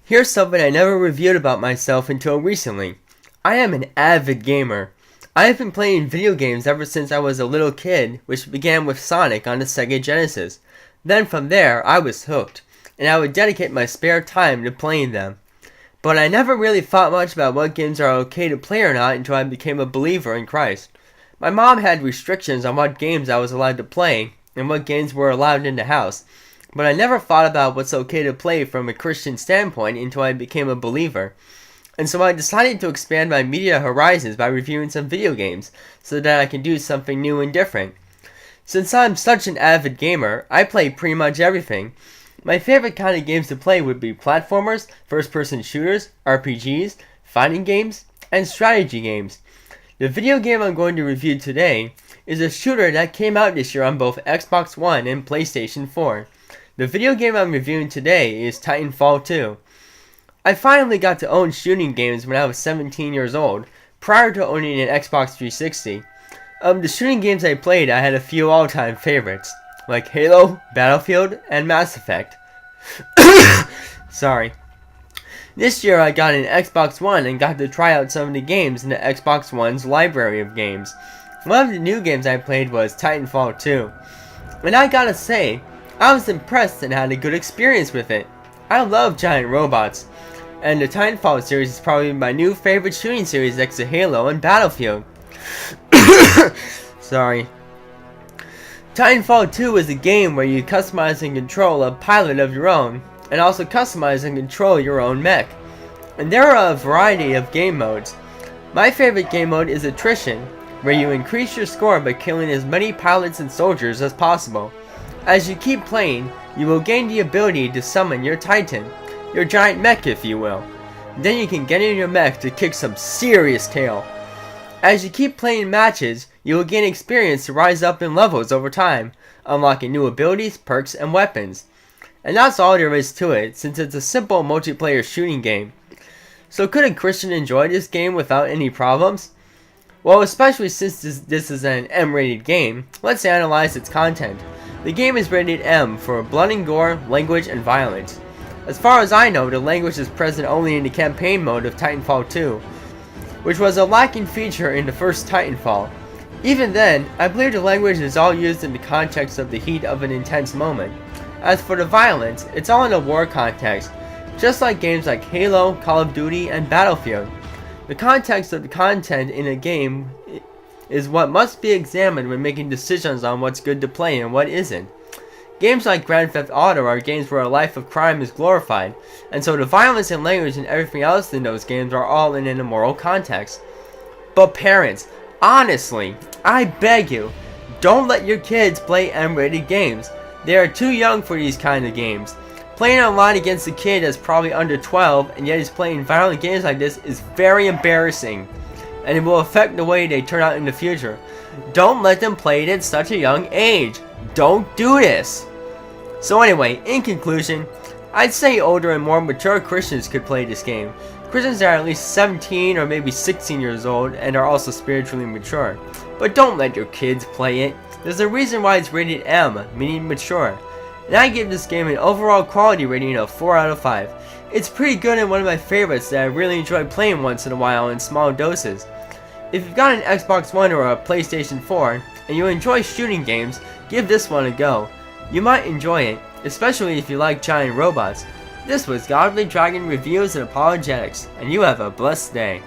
Here's something I never reviewed about myself until recently. I am an avid gamer. I have been playing video games ever since I was a little kid, which began with Sonic on the Sega Genesis. Then from there, I was hooked, and I would dedicate my spare time to playing them. But I never really thought much about what games are okay to play or not until I became a believer in Christ. My mom had restrictions on what games I was allowed to play, and what games were allowed in the house. But I never thought about what's okay to play from a Christian standpoint until I became a believer. And so I decided to expand my media horizons by reviewing some video games, so that I can do something new and different. Since I'm such an avid gamer, I play pretty much everything. My favorite kind of games to play would be platformers, first-person shooters, RPGs, fighting games, and strategy games. The video game I'm going to review today is a shooter that came out this year on both Xbox One and PlayStation 4. The video game I'm reviewing today is Titanfall 2. I finally got to own shooting games when I was 17 years old, prior to owning an Xbox 360. Of the shooting games I played, I had a few all-time favorites, like Halo, Battlefield, and Mass Effect. Sorry. This year I got an Xbox One and got to try out some of the games in the Xbox One's library of games. One of the new games I played was Titanfall 2. And I gotta say, I was impressed and had a good experience with it. I love giant robots, and the Titanfall series is probably my new favorite shooting series next to Halo and Battlefield. Sorry. Titanfall 2 is a game where you customize and control a pilot of your own, and also customize and control your own mech. And there are a variety of game modes. My favorite game mode is Attrition, where you increase your score by killing as many pilots and soldiers as possible. As you keep playing, you will gain the ability to summon your Titan, your giant mech if you will. Then you can get in your mech to kick some serious tail. As you keep playing matches, you will gain experience to rise up in levels over time, unlocking new abilities, perks, and weapons. And that's all there is to it, since it's a simple multiplayer shooting game. So could a Christian enjoy this game without any problems? Well, especially since this is an M-rated game, let's analyze its content. The game is rated M for blood and gore, language, and violence. As far as I know, the language is present only in the campaign mode of Titanfall 2, which was a lacking feature in the first Titanfall. Even then, I believe the language is all used in the context of the heat of an intense moment. As for the violence, it's all in a war context, just like games like Halo, Call of Duty, and Battlefield. The context of the content in a game is what must be examined when making decisions on what's good to play and what isn't. Games like Grand Theft Auto are games where a life of crime is glorified, and so the violence and language and everything else in those games are all in an immoral context. But parents, honestly, I beg you, don't let your kids play M-rated games. They are too young for these kind of games. Playing online against a kid that's probably under 12 and yet is playing violent games like this is very embarrassing, and it will affect the way they turn out in the future. Don't let them play it at such a young age. Don't do this. So anyway, in conclusion, I'd say older and more mature Christians could play this game. Christians are at least 17 or maybe 16 years old and are also spiritually mature. But don't let your kids play it. There's a reason why it's rated M, meaning mature. And I give this game an overall quality rating of 4 out of 5. It's pretty good and one of my favorites that I really enjoy playing once in a while in small doses. If you've got an Xbox One or a PlayStation 4 and you enjoy shooting games, give this one a go. You might enjoy it, especially if you like giant robots. This was Godly Dragon Reviews and Apologetics, and you have a blessed day.